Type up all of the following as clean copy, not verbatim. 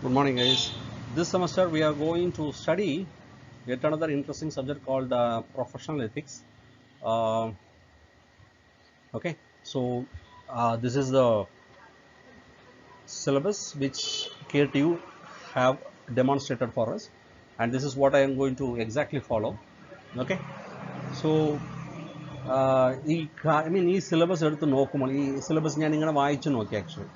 Good morning, guys. This semester we are going to study yet another interesting subject called professional ethics. Uh, okay, so this is the syllabus which KTU have demonstrated for us, and this is what I am going to exactly follow. Okay, so ഈ syllabus എടുത്ത് നോക്കുമ്പോൾ ഈ syllabus ഞാൻ ഇങ്ങനെ വായിച്ചു നോക്കി actually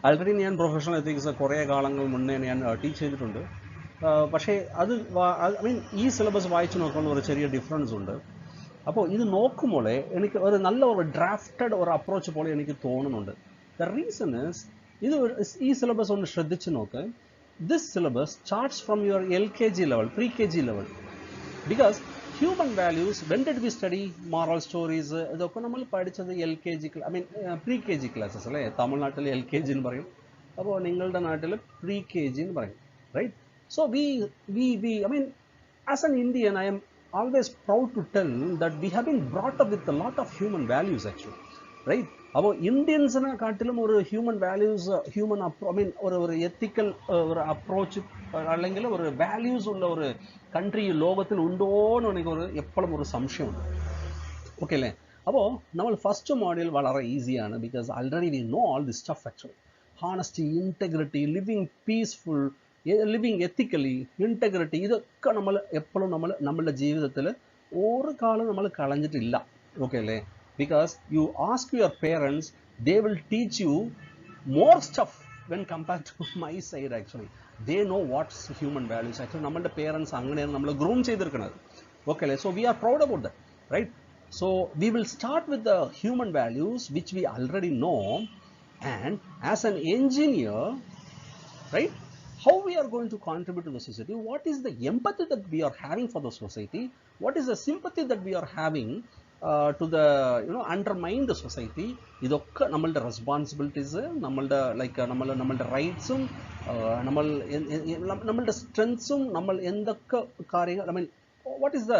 already ഞാൻ professional ethics കുറേ കാലങ്ങൾ മുന്നേ ഞാൻ ടീച്ച് ചെയ്തിട്ടുണ്ട് പക്ഷേ അത് ഈ സിലബസ് വായിച്ചു നോക്കുമ്പോൾ ഒരു ചെറിയ ഡിഫറൻസ് ഉണ്ട് അപ്പോൾ ഇത് നോക്കുമ്പോൾ എനിക്ക് ഒരു നല്ല ഒരു ഡ്രാഫ്റ്റഡ് ഒരു അപ്രോച്ച് പോലെ എനിക്ക് തോന്നുന്നുണ്ട് ദ റീസൺ ഇസ് ഇത് ഈ സിലബസ് ഒന്ന് ശ്രദ്ധിച്ച് നോക്ക് this syllabus starts from your LKG level pre KG level because human values, when did we study moral stories? ഇതൊക്കെ നമ്മൾ പഠിച്ചത് LKG പ്രീ KG ക്ലാസ്സസ് അല്ലേ തമിഴ്നാട്ടിൽ LKG എന്ന് പറയും അപ്പോൾ നിങ്ങളുടെ നാട്ടിൽ പ്രീ KG എന്ന് പറയും right so as an Indian I am always proud to tell that we have been brought up with a lot of human values actually right അപ്പോൾ ഇന്ത്യൻസിനെ കാട്ടിലും ഒരു ഹ്യൂമൻ വാല്യൂസ് ഒരു എത്തിക്കൽ ഒരു അപ്രോച്ച് അല്ലെങ്കിൽ ഒരു വാല്യൂസ് ഉള്ള ഒരു കൺട്രി ലോകത്തിൽ ഉണ്ടോ എന്ന് എനിക്ക് എപ്പോഴും ഒരു സംശയമുണ്ട് ഓക്കെ അല്ലേ അപ്പോൾ നമ്മൾ ഫസ്റ്റ് മോഡ്യൂൾ വളരെ ഈസിയാണ് because already we know all the stuff actually honesty integrity living peaceful living ethically integrity ഇതൊക്കെ നമ്മൾ എപ്പോഴും നമ്മളുടെ ജീവിതത്തിൽ ഒരു കാലം നമ്മൾ കളഞ്ഞിട്ടില്ല ഓക്കെ അല്ലേ because you ask your parents, they will teach you more stuff when compared to my side actually. They know what's human values actually. Nammala parents anganeyanu nammal groom cheydirukkanadu okay so we are proud about that right so we will start with the human values which we already know and as an engineer right how we are going to contribute to the society, what is the empathy that we are having for the society, what is the sympathy that we are having to the undermine the society ഇതൊക്കെ നമ്മളുടെ responsibilities നമ്മളുടെ നമ്മളുടെ റൈറ്റ്സും നമ്മളുടെ സ്ട്രെങ്ത്സും നമ്മൾ എന്തൊക്കെ കാര്യങ്ങൾ what is the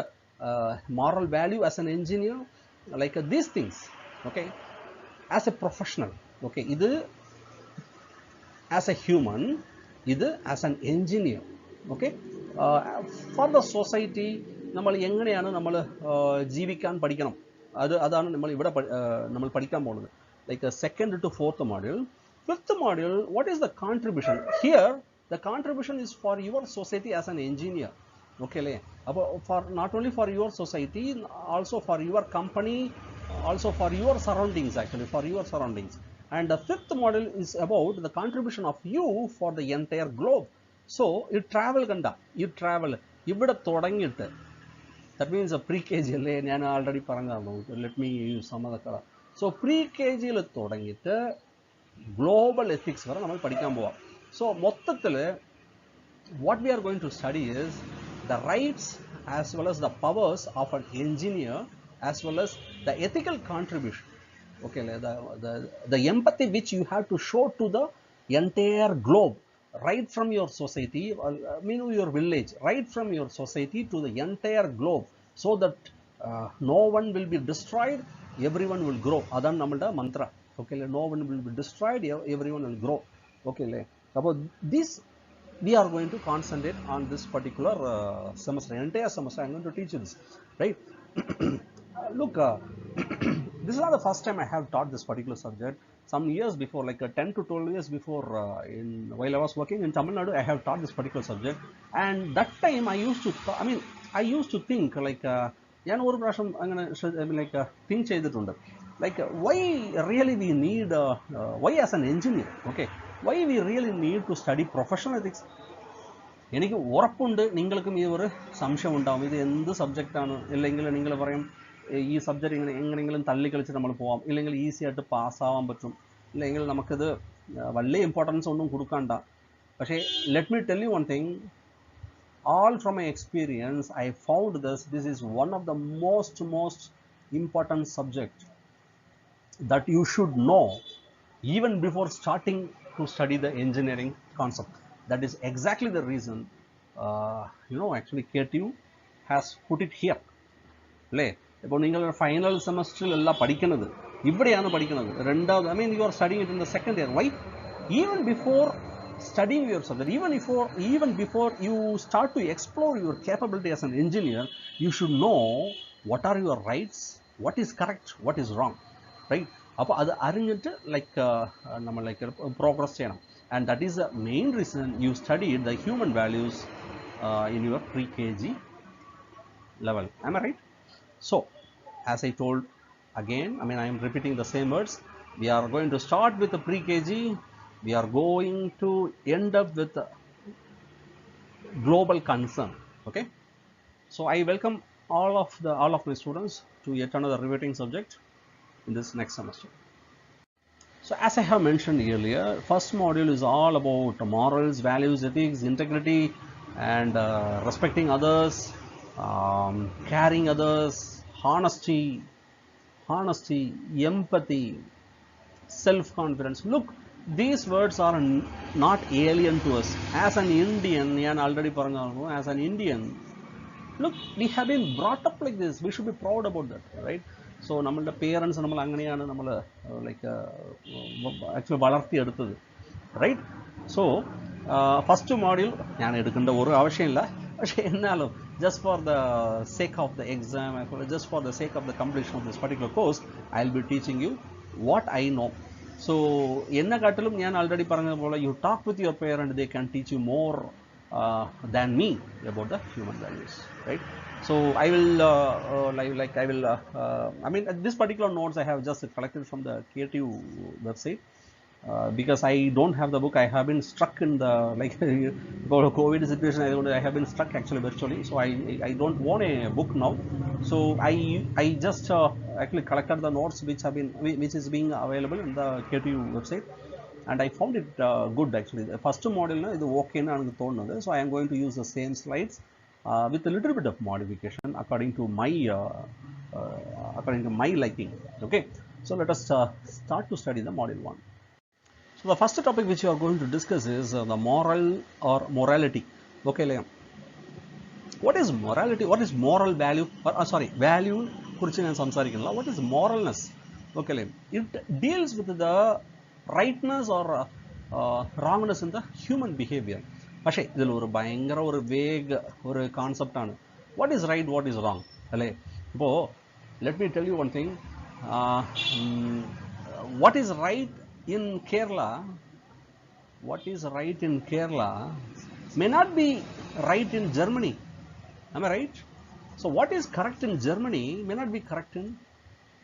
moral value as an engineer these things okay as a professional okay ഇത് as a human ഇത് as an engineer okay for the society നമ്മൾ എങ്ങനെയാണ് നമ്മൾ ജീവിക്കാൻ പഠിക്കണം അതാണ് നമ്മൾ പഠിക്കാൻ പോകുന്നത് like second to fourth module fifth module what is the contribution here the contribution is for your society as an engineer okay അല്ലേ അപ്പോൾ for not only for your society also for your company also for your surroundings actually for your surroundings and the fifth model is about the contribution of you for the entire globe so you travel kanda you travel ഇവിടെ തുടങ്ങിയിട്ട് that means a pre KG അല്ലേ ഞാൻ already പറഞ്ഞതാണ് let me use some other color so pre KG യിൽ തുടങ്ങിയിട്ട് global ethics വരെ നമ്മൾ പഠിക്കാൻ പോവാം so മൊത്തത്തിൽ what we are going to study is the rights as well as the powers of an engineer as well as the ethical contribution okay the empathy which you have to show to the entire globe right from your society your village right from your society to the entire globe so that no one will be destroyed everyone will grow adan nammude mantra okay no one will be destroyed everyone will grow okay about this we are going to concentrate on this particular semester entire semester I am going to teach you this right look this is not the first time I have taught this particular subject. Some years before, like 10 to 12 years before, while I was working in Tamil Nadu, I have taught this particular subject. And that time I used to think think why really we need, why as an engineer, okay, why we really need to study professional ethics. എനിക്ക് ഉറപ്പുണ്ട് നിങ്ങൾക്കും ഈ ഒരു സംശയം ഉണ്ടാവും ഇത് എന്ത് സബ്ജക്റ്റാണ് ഇല്ലെങ്കിൽ നിങ്ങൾ പറയും ഈ സബ്ജക്റ്റ് എങ്ങനെയെങ്കിലും തള്ളിക്കളിച്ച് നമ്മൾ പോവാം ഇല്ലെങ്കിൽ ഈസി ആയിട്ട് പാസ്സാവാൻ പറ്റും ഇല്ലെങ്കിൽ നമുക്കിത് വലിയ ഇമ്പോർട്ടൻസ് ഒന്നും കൊടുക്കണ്ട പക്ഷേ let me tell you one thing all from my experience I found this is one of the most important subject that you should know even before starting to study the engineering concept that is exactly the reason actually KTU has put it here അല്ലേ ഇപ്പോൾ നിങ്ങൾ final സെമസ്റ്ററിലല്ല പഠിക്കുന്നത് ഇവിടെയാണ് പഠിക്കുന്നത് രണ്ടാമത് you are studying it in the second year why even before studying your subject, even before you start to explore your capability as an engineer, you should know what are your rights, what is correct, what is wrong, right? அப்போ அது அறிஞ்சிட்டு நம்ம progress செய்யணும். And that is the main reason you studied the human values in your pre-KG level. Am I right? So as I told again, I am repeating the same words. We are going to start with the pre-KG. We are going to end up with global concern. Okay, so I welcome all of my students to yet another riveting subject in this next semester. So as I have mentioned earlier, first module is all about morals, values, ethics, integrity, and respecting others, caring others, honesty, empathy, self-confidence. Look, these words are not alien to us. As an Indian, as an Indian, look, we have been brought up like this. We should be proud about that, right? So நம்மளோட parents நம்மள അങ്ങനെയാണ് നമ്മളെ actually വളർത്തി എടുത്തത്, right? So first module ഞാൻ എടുക്കേണ്ട ഒരു ആവശ്യമില്ല, പക്ഷേ എന്നാലും just for the sake of the exam, just for the sake of the completion of this particular course, I'll be teaching you what I know. So என்ன காட்டிலும் ഞാൻ already പറഞ്ഞது പോലെ, you talk with your parent, they can teach you more than me about the human values, right? So I will this particular notes I have just collected from the Creative website. Because I don't have the book, I have been struck in the COVID situation. I have been stuck actually virtually, so I don't want a book now. So I just actually collected the notes which is being available in the Creative website, and I found it good actually. The first module is okay na anukku thonunadu, so I am going to use the same slides with a little bit of modification according to my liking. Okay, so let us start to study the module 1. So the first topic which you are going to discuss is the moral or morality. Okay, what is morality? What is moral value? Value kurichu njan samsarikkunna. What is moralness? Okay, it deals with the rightness or wrongness in the human behavior. പക്ഷേ ഇതിൽ ഒരു ഭയങ്കര ഒരു vague ഒരു കോൺസെപ്റ്റാണ്. What is right, what is wrong അല്ലേ? ഇപ്പോൾ let me tell you one thing. What is right in Kerala, may not be right in Germany. Am I right? So what is correct in Germany may not be correct in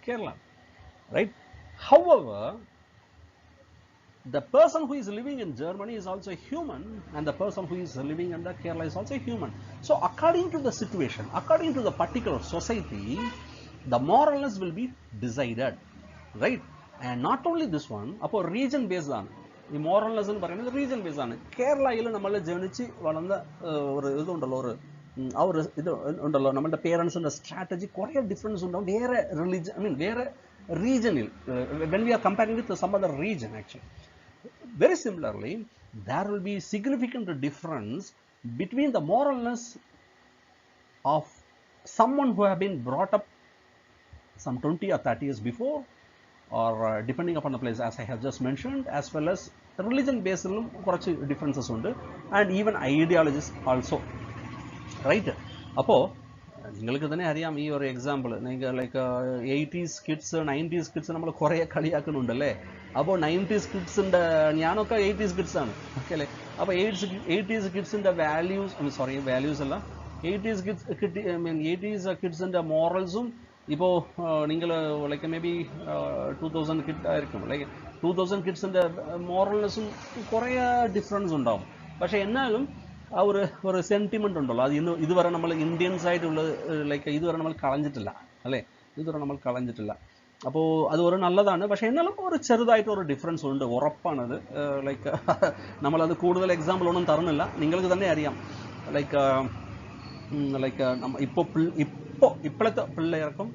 Kerala, right? However, the person who is living in Germany is also a human, and the person who is living in the Kerala is also a human. So according to the situation, according to the particular society, the moralness will be decided, right? And not only this one, appo region based ആണ് ഈ മോറൽനെസ് എന്ന് പറയുന്നത്. Region based ആണ്. കേരളയിൽ നമ്മൾ ജനിച്ച് വളർന്ന ഒരു ഇതുണ്ടല്ലോ, ഇത് ഉണ്ടല്ലോ, നമ്മളുടെ പേരൻസിൻ്റെ സ്ട്രാറ്റജി കുറേ ഡിഫറൻസ് ഉണ്ടാവും വേറെ വേറെ regional, when we are comparing with some other region actually. Very similarly, there will be significant difference between the moralness of someone who have been brought up some 20 or 30 years before, or depending upon the place, as I have just mentioned, as well as religion based differences undu, and even ideologies also, right? Appo ningalukku thane ariyam ee or example ninga 80s kids 90s kids nammal kore kaliyakkunundalle. Appo 90s kids inde njanokka 80s kids aanu, okay le. Appo 80s kids inde values, values alla 80s kids 80s kids inde morals இப்போ நீங்கள் maybe 2000 kit ஆயிருக்கும், 2000 കിഡ്സിൻ്റെ മോറൽനെസ്സും കുറേ difference ഉണ്ടാവും. പക്ഷേ എന്നാലും ആ ഒരു sentiment ഉണ്ടല്ലോ, അത് ഇതുവരെ നമ്മൾ ഇന്ത്യൻസ് ആയിട്ടുള്ള ഇതുവരെ നമ്മൾ കളഞ്ഞിട്ടില്ല അല്ലേ, അപ്പോൾ അത് ഒരു നല്ലതാണ്. പക്ഷേ എന്നാലും ഒരു ചെറുതായിട്ട് ഒരു ഡിഫറൻസ് ഉണ്ട്, ഉറപ്പാണത്. നമ്മളത് കൂടുതൽ എക്സാമ്പിൾ ഒന്നും തരുന്നില്ല, നിങ്ങൾക്ക് തന്നെ അറിയാം. ഇപ്പോഴത്തെ പിള്ളേർക്കും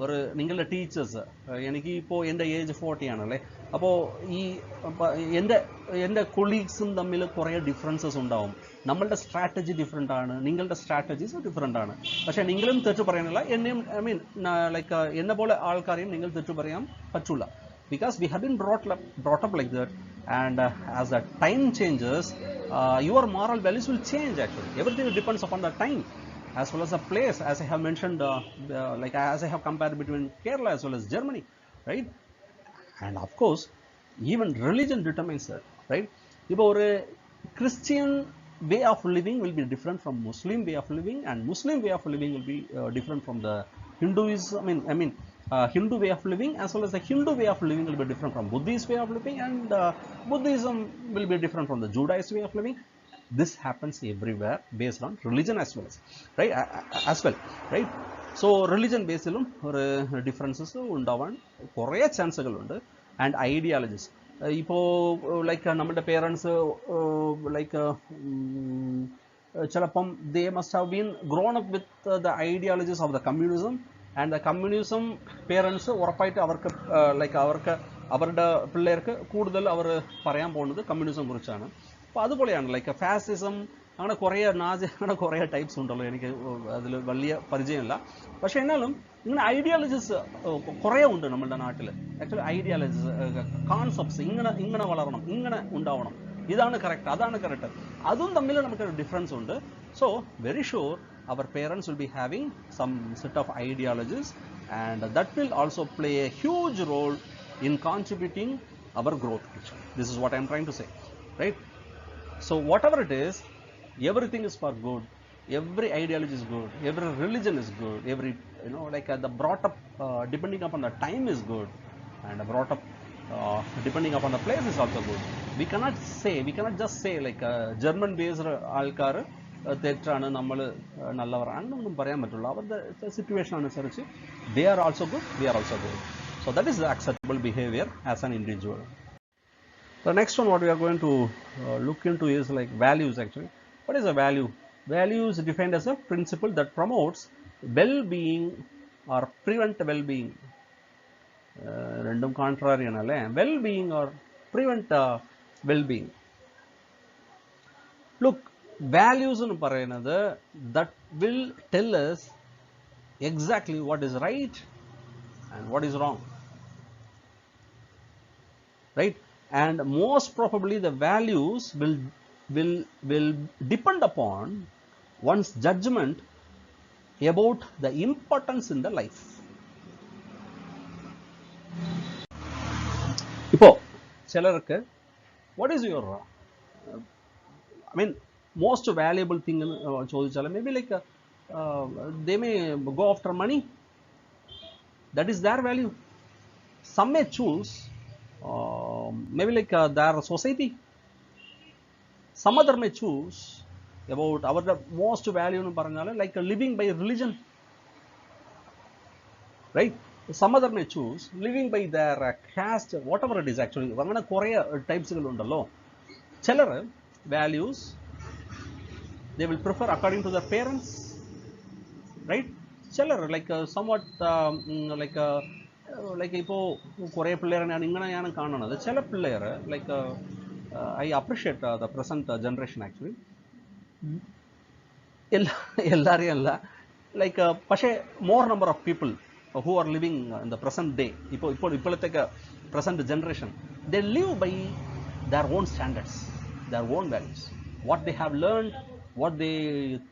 ഒരു നിങ്ങളുടെ ടീച്ചേഴ്സ്, എനിക്ക് ഇപ്പോൾ എൻ്റെ ഏജ് 40 ആണല്ലേ, അപ്പോൾ എൻ്റെ കൊളീഗ്സും തമ്മിൽ കുറേ ഡിഫറൻസസ് ഉണ്ടാവും. നമ്മളുടെ സ്ട്രാറ്റജി ഡിഫറെൻ്റ് ആണ്, നിങ്ങളുടെ സ്ട്രാറ്റജീസ് ഡിഫറെൻ്റ് ആണ്. പക്ഷേ നിങ്ങളും തെറ്റു പറയാനില്ല, എന്നെയും എന്നെ പോലെ ആൾക്കാരെയും നിങ്ങൾ തെറ്റു പറയാൻ പറ്റില്ല. Because we have been brought up like that. and as the time changes, your moral values will change. Actually, everything depends upon the time as well as the place, as I have mentioned, like as I have compared between Kerala as well as Germany, right? And of course, even religion determines that, right? இப்போ ஒரு Christian way of living will be different from Muslim way of living, and Muslim way of living will be different from the Hinduism. Hindu way of living as well as the Hindu way of living will be different from Buddhist way of living, and Buddhism will be different from the Judaist way of living. This happens everywhere based on religion as well as, right? As well, right? So religion ബേസിലും ഒരു differences ഉണ്ടാവാൻ കുറേ ചാൻസുകളുണ്ട്. And ideologies, ഇപ്പോൾ like നമ്മുടെ parents like ചിലപ്പം they must have been grown up with the ideologies of the communism, and the communism parents ഉറപ്പായിട്ട് അവർക്ക് like അവർക്ക് അവരുടെ പിള്ളേർക്ക് കൂടുതൽ അവർ പറയാൻ പോകുന്നത് കമ്മ്യൂണിസം കുറിച്ചാണ്. അപ്പോൾ അതുപോലെയാണ് ലൈക്ക് ഫാസിസം, അങ്ങനെ കുറേ നാസി, അങ്ങനെ കുറേ ടൈപ്സ് ഉണ്ടല്ലോ, എനിക്ക് അതിൽ വലിയ പരിചയമില്ല. പക്ഷെ എന്നാലും ഇങ്ങനെ ഐഡിയോളജീസ് കുറേ ഉണ്ട് നമ്മുടെ നാട്ടിൽ. ആക്ച്വലി ഐഡിയോളജീസ്, കോൺസെപ്റ്റ്സ്, ഇങ്ങനെ വളരണം, ഇങ്ങനെ ഉണ്ടാവണം, ഇതാണ് കറക്റ്റ്, അതാണ് കറക്റ്റ്, അതും തമ്മിൽ നമുക്ക് ഡിഫറൻസ് ഉണ്ട്. So very sure our parents will be having some set of ideologies, and that will also play a huge role in contributing our growth. This is what I am trying to say, right? So whatever it is, everything is for good, every ideology is good, every religion is good, every like the brought up depending upon the time is good, and brought up depending upon the place is also good. We cannot just say like German based ആൾക്കാർ തെറ്റാണ്, നമ്മൾ നല്ലവരാണെന്നൊന്നും പറയാൻ പറ്റുള്ളൂ. അവരുടെ situation അനുസരിച്ച് they are also good, we are also good. So that is the acceptable behavior as an individual. The next one what we are going to look into is like values. Actually, what is a value? Value is defined as a principle that promotes well-being or prevent well-being. Random contrary anale, well-being or prevent well-being. Look, values nu parayunathu that will tell us exactly what is right and what is wrong, right? And most probably the values will depend upon one's judgment about the importance in the life. Ipo chelarukku what is your most valuable thing chodichala, maybe like they may go after money, that is their value. Some may choose maybe like their society, some other may choose about our most value nu paranjale like living by religion, right? Some other may choose living by their caste, whatever it is. Actually angana kore types undallo. Chelar values they will prefer according to their parents, right? Chelar like somewhat like ഇപ്പോൾ കുറേ പിള്ളേരെ ഞാൻ ഇങ്ങനെയാണ് കാണുന്നത്. ചില പിള്ളേർ like I appreciate the present generation actually, എല്ലാവരെയും അല്ല, ലൈക്ക് പക്ഷേ more number of people who are living in the present day, ഇപ്പോഴത്തെ present generation, they live by their own standards, their own values, what they have learned, what they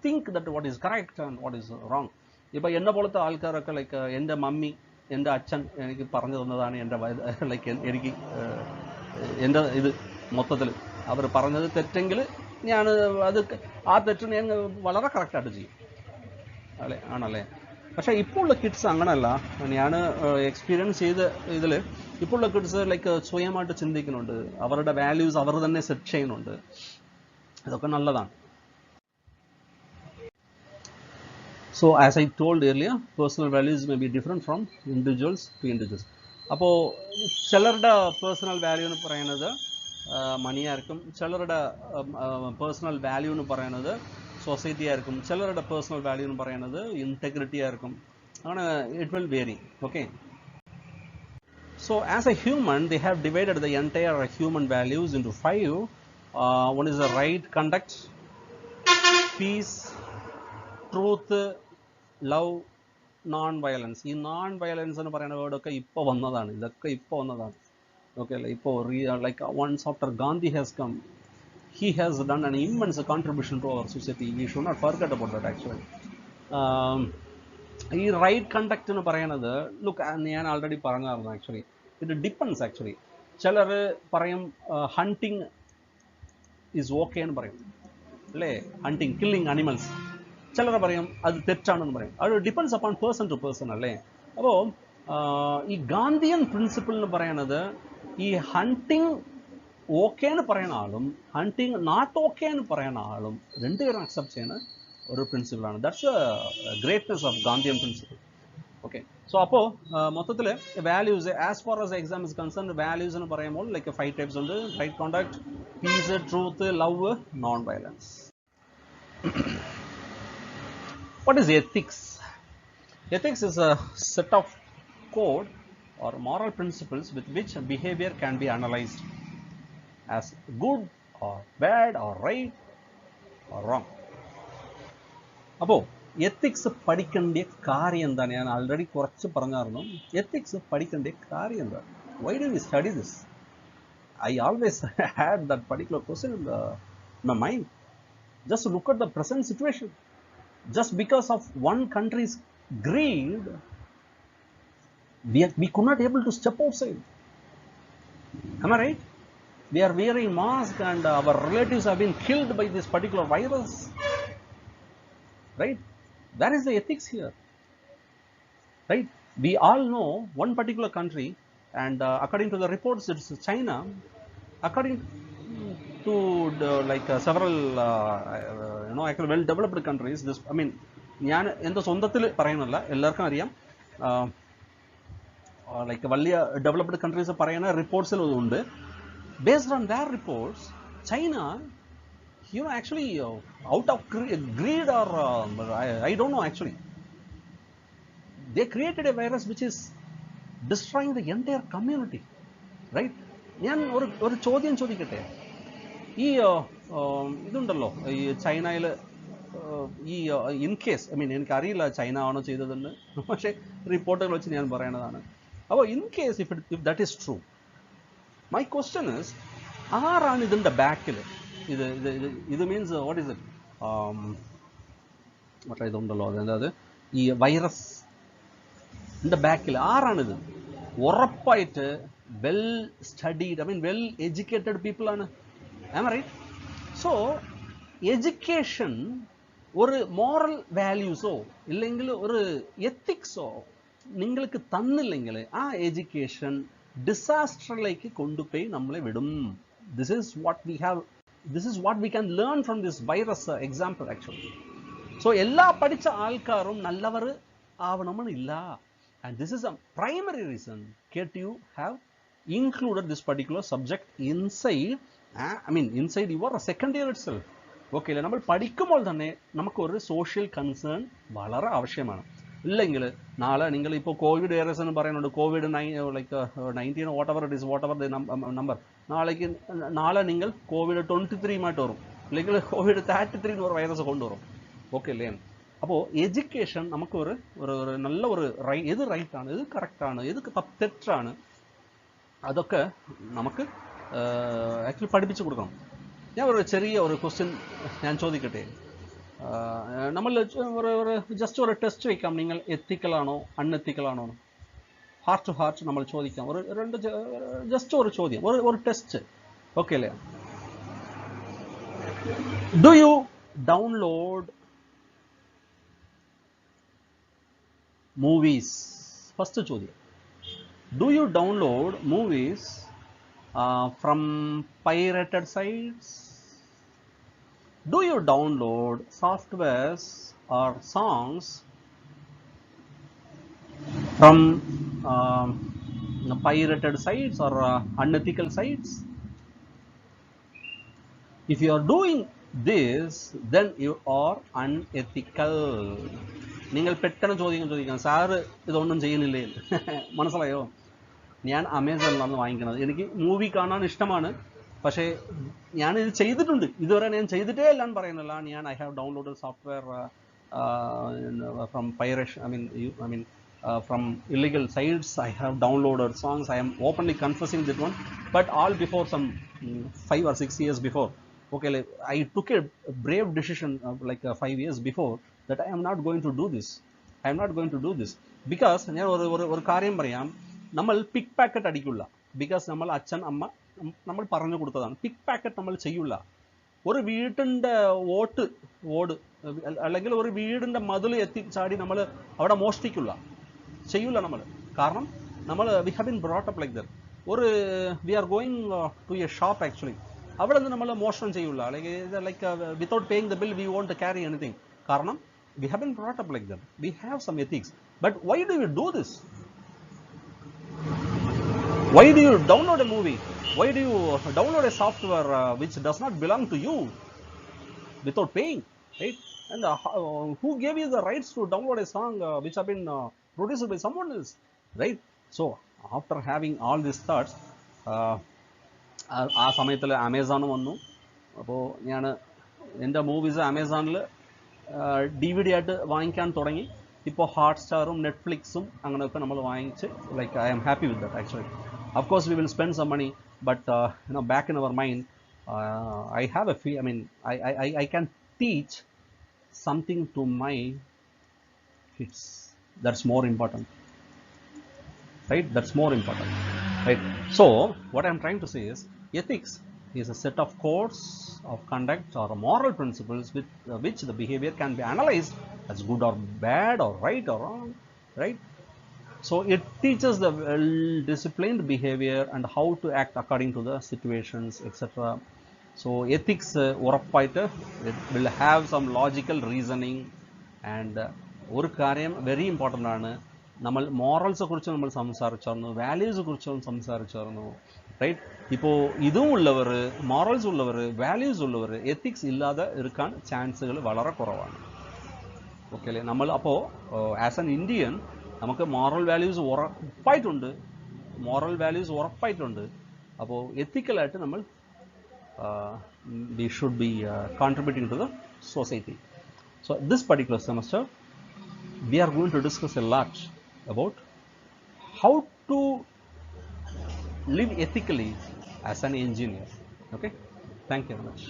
think that what is correct and what is wrong. ഇപ്പോൾ എന്നെ പോലത്തെ ആൾക്കാരൊക്കെ like എൻ്റെ mummy, എൻ്റെ അച്ഛൻ എനിക്ക് പറഞ്ഞു തന്നതാണ് എൻ്റെ ലൈക്ക് എനിക്ക് എൻ്റെ ഇത് മൊത്തത്തിൽ അവർ പറഞ്ഞത് തെറ്റെങ്കിൽ ഞാൻ അത് ആ തെറ്റ് ഞാൻ വളരെ കറക്റ്റായിട്ട് ചെയ്യും, അല്ലേ? ആണല്ലേ? പക്ഷേ ഇപ്പോൾ ഉള്ള കിഡ്സ് അങ്ങനെയല്ല. ഞാൻ എക്സ്പീരിയൻസ് ചെയ്ത ഇതിൽ ഇപ്പോൾ ഉള്ള കിഡ്സ് ലൈക്ക് സ്വയമായിട്ട് ചിന്തിക്കുന്നുണ്ട്, അവരുടെ വാല്യൂസ് അവർ തന്നെ സെറ്റ് ചെയ്യുന്നുണ്ട്. ഇതൊക്കെ നല്ലതാണ്. So as I told earlier, personal values may be different from individuals to individuals. അപ്പോൾ ചിലരുടെ പേഴ്സണൽ വാല്യൂ എന്ന് പറയുന്നത് മണി ആയിരിക്കും, ചിലരുടെ പേഴ്സണൽ വാല്യൂ എന്ന് പറയുന്നത് സൊസൈറ്റി ആയിരിക്കും, ചിലരുടെ പേഴ്സണൽ വാല്യൂ എന്ന് പറയുന്നത് ഇൻറ്റഗ്രിറ്റി ആയിരിക്കും. അങ്ങനെ it will vary. Okay, so as a human they have divided the entire human values into 5. One is the right conduct, peace, truth, love, non violence. ഈ non violence എന്ന് പറയുന്ന വേർഡൊക്കെ ഇപ്പോൾ വന്നതാണ്, ഇതൊക്കെ ഇപ്പോൾ വന്നതാണ്. Okay, like once after Gandhi has come, he has done an immense contribution to our society. We should not forget about that actually. um, ഈ right conduct എന്ന് പറയുന്നത് ലുക്ക് ഞാൻ ആൾറെഡി പറഞ്ഞായിരുന്നു ആക്ച്വലി. It depends actually. ചിലർ പറയും hunting is okay എന്ന് പറയും അല്ലേ, ഹണ്ടിങ് കില്ലിങ് അനിമൽസ്. ചിലർ പറയും അത് തെറ്റാണെന്ന് പറയും. അത് depends upon person to person അല്ലേ. അപ്പോൾ ഈ ഗാന്ധിയൻ പ്രിൻസിപ്പിൾ എന്ന് പറയുന്നത് ഈ ഹണ്ടിങ് ഓക്കെ എന്ന് പറയുന്ന ആളും ഹണ്ടിങ് നോട്ട് ഓക്കെ എന്ന് പറയുന്ന ആളും രണ്ടുപേരും അക്സെപ്റ്റ് ചെയ്യുന്ന ഒരു പ്രിൻസിപ്പിളാണ്. That's greatness of Gandhian principle. Okay, so അപ്പോൾ മൊത്തത്തിൽ values as far as exam is concern, values എന്ന് പറയുമ്പോൾ ലൈക്ക് 5 ടൈപ്സ് ഉണ്ട്. Right conduct, peace, truth, love, non violence. What is ethics? Ethics is a set of code or moral principles with which behavior can be analyzed as good or bad or right or wrong. അപ്പോൾ ethics പഠിക്കേണ്ട കാര്യം എന്താണ്? ഞാൻ already കുറച്ച് പറഞ്ഞായിരുന്നു. Ethics പഠിക്കേണ്ട കാര്യം എന്താണ്? Why do we study this? I always had that particular question in my mind. Just look at the present situation. Just because of one country's greed, we could not able to step outside. Am I right? We are wearing masks and our relatives have been killed by this particular virus. Right? That is the ethics here. Right? We all know one particular country, and according to the reports, it's China. According to several actually well developed countries, this, I mean, ഞാൻ എൻ്റെ സ്വന്തത്തിൽ പറയുന്നില്ല, എല്ലാവർക്കും അറിയാം. Like വലിയ developed countries പറയുന്ന റിപ്പോർട്ട്സിൽ ഉണ്ട്. Based on that reports, China actually out of greed or I don't know actually, they created a virus which is destroying the entire community. Right? ഞാൻ ഒരു ചോദ്യം ചോദിക്കട്ടെ. ഈ ഇതുണ്ടല്ലോ ഈ ചൈനയിൽ ഈ ഇൻ കേസ്, ഐ മീൻ എനിക്കറിയില്ല ചൈന ആണോ ചെയ്തതെന്ന്, പക്ഷേ റിപ്പോർട്ടുകൾ വെച്ച് ഞാൻ പറയണതാണ്. അപ്പോൾ in case if that is true, my question is, ആരാണ് ഇതിൻ്റെ ബാക്കിൽ? ഇത് മീൻസ് വാട്ട് ഈസ് ഇറ്റ്, മറ്റേ ഇതുണ്ടല്ലോ അതായത് ഈ വൈറസിൻ്റെ ബാക്കിൽ ആരാണിത്? ഉറപ്പായിട്ട് well studied, I mean well educated people ആണ്. Am I right? So education ഒരു മോറൽ വാല്യൂസോ ഇല്ലെങ്കിൽ ഒരു എത്തിക്സോ നിങ്ങൾക്ക് തന്നില്ലെങ്കിൽ ആ എഡ്യൂക്കേഷൻ ഡിസാസ്റ്ററിലേക്ക് കൊണ്ടുപോയി നമ്മളെ വിടും. This is what we can learn from this virus example actually. So എല്ലാ പഠിച്ച ആൾക്കാരും നല്ലവർ ആവണമെന്നില്ല. And this is A primary reason KTU have included this particular subject inside, I mean inside your second year itself. Okay അല്ലേ? നമ്മൾ പഠിക്കുമ്പോൾ തന്നെ നമുക്കൊരു social concern വളരെ ആവശ്യമാണ്. ഇല്ലെങ്കിൽ നാളെ നിങ്ങൾ ഇപ്പോൾ കോവിഡ് എയറസ് എന്ന് പറയുന്നുണ്ട്, COVID-19 whatever it is, whatever the number, നാളെ നിങ്ങൾ COVID-23 വരും, അല്ലെങ്കിൽ COVID-33 എന്ന് ഒരു വൈറസ് കൊണ്ടുവരും. ഓക്കെ അല്ലേ? അപ്പോൾ എഡ്യൂക്കേഷൻ നമുക്കൊരു നല്ല ഒരു ഏത് റൈറ്റാണ്, ഏത് കറക്റ്റാണ്, ഏത് തെറ്റാണ്, അതൊക്കെ നമുക്ക് ആക്ച്വലി പഠിപ്പിച്ചു കൊടുക്കണം. ഞാൻ ഒരു ചെറിയ ഒരു ക്വസ്റ്റ്യൻ ഞാൻ ചോദിക്കട്ടെ. നമ്മൾ ജസ്റ്റ് ഒരു ടെസ്റ്റ് വയ്ക്കാം, നിങ്ങൾ എത്തിക്കലാണോ അൺഎത്തിക്കലാണോ? ഹാർട്ട് ടു ഹാർട്ട് നമ്മൾ ചോദിക്കാം. ജസ്റ്റ് ഒരു ചോദ്യം, ഒരു ടെസ്റ്റ്. ഓക്കെ അല്ലേ? Do you download movies? First ചോദ്യം. Do you download movies from pirated sites? Do you download softwares or songs from pirated sites or unethical sites? If you are doing this, then you are unethical. നിങ്ങൾ പെട്ടെന്ന് ചോദിക്കാം, sir ഇതൊന്നും ചെയ്യുന്നില്ലേ? മനസ്സിലായോ? ഞാൻ അമേസോണിലാണ് വാങ്ങിക്കുന്നത്. എനിക്ക് മൂവി കാണാൻ ഇഷ്ടമാണ്, പക്ഷേ ഞാനിത് ചെയ്തിട്ടുണ്ട്. ഇതുവരെ ഞാൻ ചെയ്തിട്ടേ അല്ല എന്ന് പറയുന്നില്ല. I have downloaded software from piration, I mean from illegal sites. I have downloaded songs. I am openly confessing that one, but all before some 5 or 6 years before. Okay, like, I took a brave decision like 5 years before that I am not going to do this. I am not going to do this because ഞാൻ ഒരു കാര്യം പറയാം, നമ്മൾ പിക്ക് packet അടിക്കില്ല. Because നമ്മൾ അച്ഛൻ അമ്മ നമ്മൾ പറഞ്ഞു കൊടുത്തതാണ്. പിക്ക് പാക്കറ്റ് നമ്മൾ ചെയ്യില്ല. ഒരു വീട്ടിൻ്റെ ഓട് അല്ലെങ്കിൽ ഒരു വീടിൻ്റെ മതിൽ എത്തിച്ചാടി നമ്മൾ അവിടെ മോഷ്ടിക്കില്ല, ചെയ്യില്ല നമ്മൾ. കാരണം നമ്മൾ we have been brought up like that. ഒരു we are going to a shop actually, അവിടെ നിന്ന് നമ്മൾ മോഷണം ചെയ്യില്ല. Like without paying the bill we won't to carry anything. കാരണം we have been brought up like that. We have some ethics. But why do you do this? Why do you download a movie? Why do you download a software which does not belong to you without paying, right? And who gave you the rights to download a song which have been produced by someone else, right? So after having all these thoughts, ആ സമയത്തിൽ Amazon വന്നു. അപ്പോൾ ഞാൻ എൻ്റെ movies ആമസോണിൽ DVD ആയിട്ട് വാങ്ങിക്കാൻ തുടങ്ങി. ഇപ്പോൾ ഹോട്ട്സ്റ്റാറും നെറ്റ്ഫ്ലിക്സും അങ്ങനെയൊക്കെ നമ്മൾ വാങ്ങിച്ച്, like I am happy with that actually. Of course we will spend some money, but back in our mind, I have a feel, I mean, I can teach something to my kids. That's more important, right? That's more important, right? So what I'm trying to say is, ethics is a set of codes of conduct or moral principles with which the behavior can be analyzed as good or bad or right or wrong, right? So it teaches the well-disciplined behavior and how to act according to the situations, etc. So ethics ഉറപ്പായിട്ട് it will have some logical reasoning, and ഒരു കാര്യം very important ആണ്. നമ്മൾ മോറൽസെ കുറിച്ച് നമ്മൾ സംസാരിച്ചായിരുന്നു, values കുറിച്ച് സംസാരിച്ചായിരുന്നു, right? ഇപ്പോൾ ഇതും ഉള്ളവർ, മോറൽസ് ഉള്ളവർ, വാല്യൂസ് ഉള്ളവർ എത്തിക്സ് ഇല്ലാതെ എടുക്കാൻ ചാൻസുകൾ വളരെ കുറവാണ്. ഓക്കെ അല്ലേ? നമ്മൾ അപ്പോൾ ആസ് ആൻ ഇന്ത്യൻ നമുക്ക് മോറൽ വാല്യൂസ് ഉറപ്പായിട്ടുണ്ട്. അപ്പോൾ എത്തിക്കലായിട്ട് നമ്മൾ we should be contributing to the society. So this particular semester we are going to discuss a lot about how to live ethically as an engineer. Okay, thank you very much.